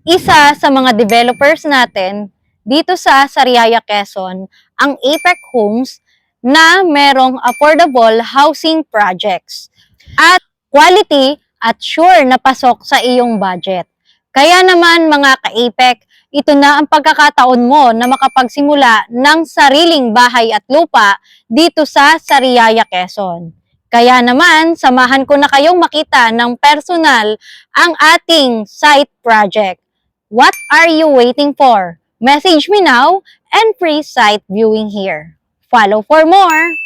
Isa sa mga developers natin dito sa Sariaya, Quezon, ang Apex Homes na merong affordable housing projects at quality at sure na pasok sa iyong budget. Kaya naman mga ka-Apex, ito na ang pagkakataon mo na makapagsimula ng sariling bahay at lupa dito sa Sariaya, Quezon. Kaya naman, samahan ko na kayong makita ng personal ang ating site project. What are you waiting for? Message me now and free site viewing here. Follow for more!